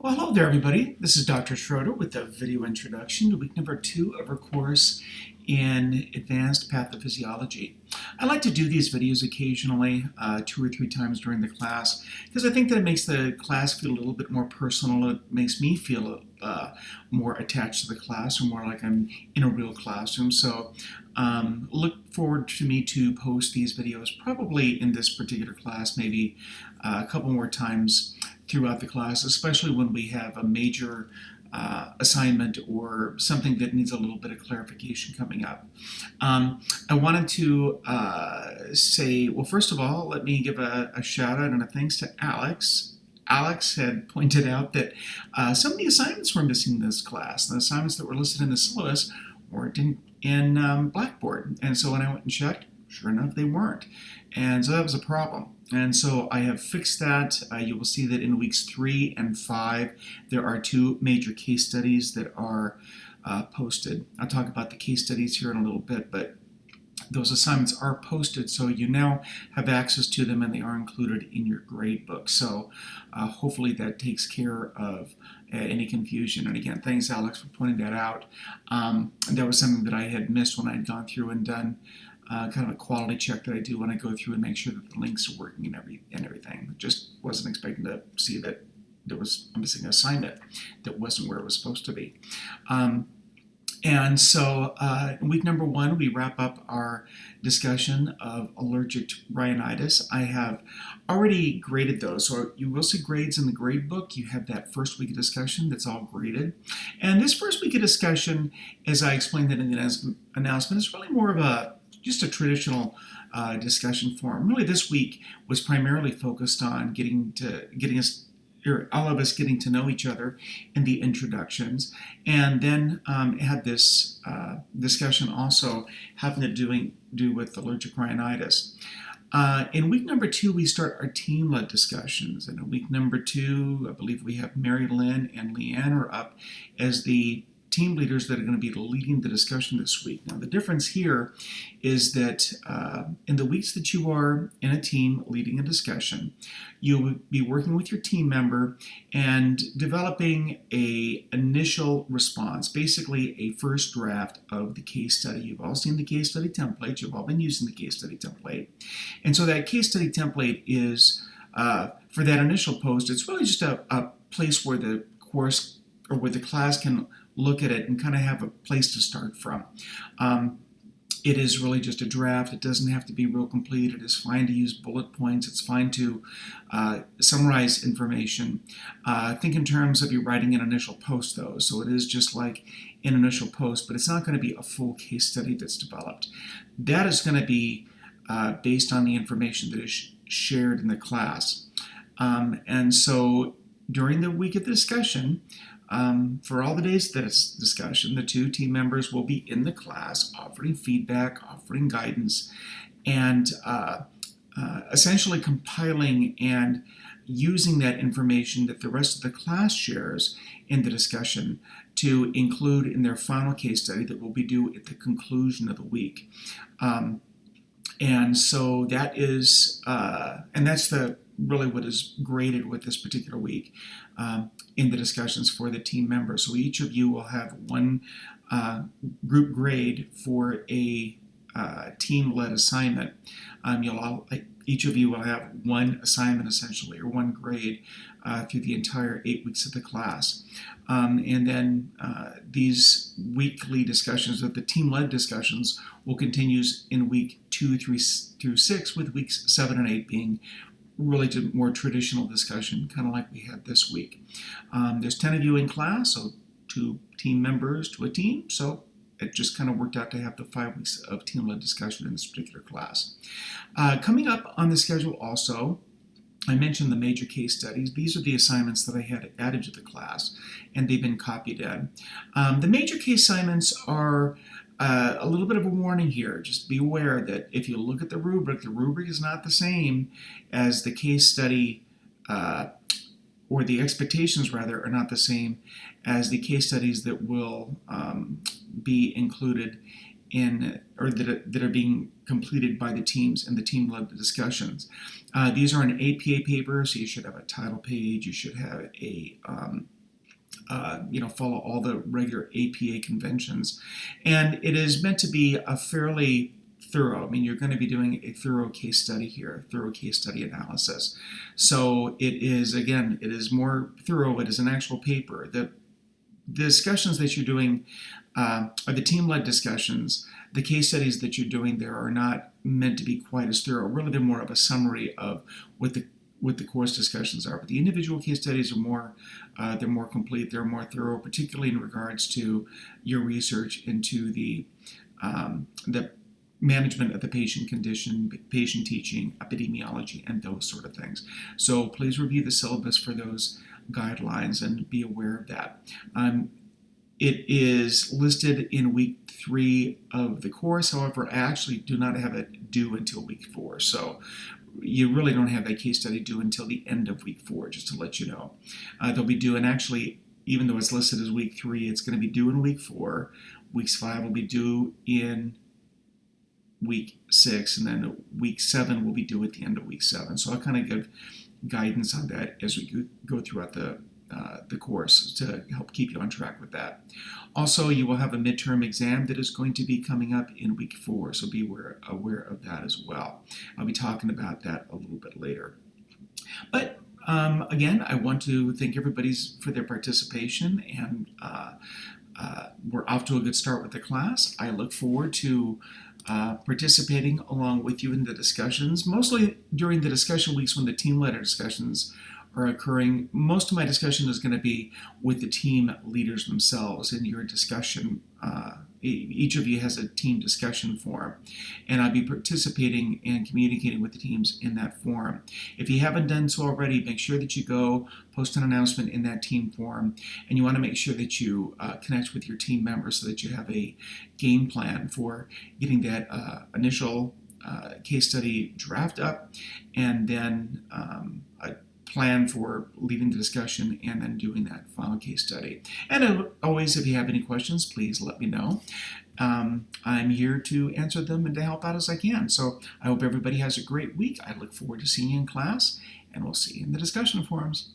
Well, hello there, everybody. This is Dr. Schroeder with a video introduction to week number 2 of our course in Advanced Pathophysiology. I like to do these videos occasionally, 2 or 3 times during the class, because I think that it makes the class feel a little bit more personal. It makes me feel more attached to the class, or more like I'm in a real classroom. So look forward to me to post these videos probably in this particular class, maybe a couple more times throughout the class, especially when we have a major assignment or something that needs a little bit of clarification coming up. I wanted to say, well, first of all, let me give a shout out and a thanks to Alex. Alex had pointed out that some of the assignments were missing in this class. The assignments that were listed in the syllabus weren't in Blackboard. And so when I went and checked, sure enough, they weren't. And so that was a problem. And so I have fixed that. You will see that in weeks 3 and 5, there are 2 major case studies that are posted. I'll talk about the case studies here in a little bit, but those assignments are posted, so you now have access to them, and they are included in your grade book. So hopefully that takes care of any confusion. And again, thanks, Alex, for pointing that out. That was something that I had missed when I had gone through and done kind of a quality check that I do when I go through and make sure that the links are working and everything. Just wasn't expecting to see that there was a missing assignment that wasn't where it was supposed to be. And so in week number 1, we wrap up our discussion of allergic rhinitis. I have already graded those, so you will see grades in the grade book. You have that first week of discussion that's all graded. And this first week of discussion, as I explained it in the announcement, is really more of just a traditional discussion forum. Really, this week was primarily focused on all of us getting to know each other in the introductions, and then had this discussion also having to do with allergic rhinitis. In week number 2, we start our team-led discussions, and in week number 2, I believe we have Mary Lynn and Leanne are up as the team leaders that are going to be leading the discussion this week. Now, the difference here is that in the weeks that you are in a team leading a discussion, you will be working with your team member and developing an initial response, basically a first draft of the case study. You've all seen the case study template. You've all been using the case study template. And so that case study template is, for that initial post, it's really just a place where the course or where the class can look at it and kind of have a place to start from. It is really just a draft. It doesn't have to be real complete. It is fine to use bullet points. It's fine to summarize information. Think in terms of you writing an initial post, though. So it is just like an initial post, but it's not going to be a full case study that's developed. That is going to be based on the information that is shared in the class. And so during the week of the discussion, for all the days that it's discussion, the 2 team members will be in the class offering feedback, offering guidance, and essentially compiling and using that information that the rest of the class shares in the discussion to include in their final case study that will be due at the conclusion of the week. And so that is, and that's really what is graded with this particular week in the discussions for the team members. So each of you will have one group grade for a team-led assignment. Each of you will have one assignment essentially, or one grade through the entire 8 weeks of the class. And then these weekly discussions, of the team-led discussions, will continue in week 2 through 6, with weeks 7 and 8 being really more traditional discussion, kind of like we had this week. There's 10 of you in class, so 2 team members to a team, so it just kind of worked out to have the 5 weeks of team-led discussion in this particular class. Coming up on the schedule also, I mentioned the major case studies. These are the assignments that I had added to the class, and they've been copied in. The major case assignments are a little bit of a warning here. Just be aware that if you look at the rubric is not the same as the case study, or the expectations rather are not the same as the case studies that will be included in, or that are being completed by the teams and the team-led discussions. These are an APA paper, so you should have a title page, you should have a follow all the regular APA conventions. And it is meant to be a fairly thorough. I mean, you're going to be doing a thorough case study here, thorough case study analysis. So it is, again, it is more thorough. It is an actual paper. The discussions that you're doing are the team-led discussions. The case studies that you're doing there are not meant to be quite as thorough. Really, they're more of a summary of what the course discussions are. But the individual case studies are more, they're more complete, they're more thorough, particularly in regards to your research into the management of the patient condition, patient teaching, epidemiology, and those sort of things. So please review the syllabus for those guidelines and be aware of that. It is listed in week 3 of the course. However, I actually do not have it due until week 4. So you really don't have that case study due until the end of week 4, just to let you know. They'll be due, and actually, even though it's listed as week 3, it's going to be due in week 4. Weeks 5 will be due in week 6, and then week 7 will be due at the end of week 7. So I'll kind of give guidance on that as we go throughout the course to help keep you on track with that. Also, you will have a midterm exam that is going to be coming up in week 4, so be aware of that as well. I'll be talking about that a little bit later. But again, I want to thank everybody for their participation, and we're off to a good start with the class. I look forward to participating along with you in the discussions, mostly during the discussion weeks when the team-led discussions are occurring. Most of my discussion is going to be with the team leaders themselves in your discussion. Each of you has a team discussion forum, and I'll be participating and communicating with the teams in that forum. If you haven't done so already, make sure that you go post an announcement in that team forum, and you want to make sure that you connect with your team members so that you have a game plan for getting that initial case study draft up, and then a plan for leading the discussion and then doing that final case study. And always, if you have any questions, please let me know. I'm here to answer them and to help out as I can. So I hope everybody has a great week. I look forward to seeing you in class, and we'll see you in the discussion forums.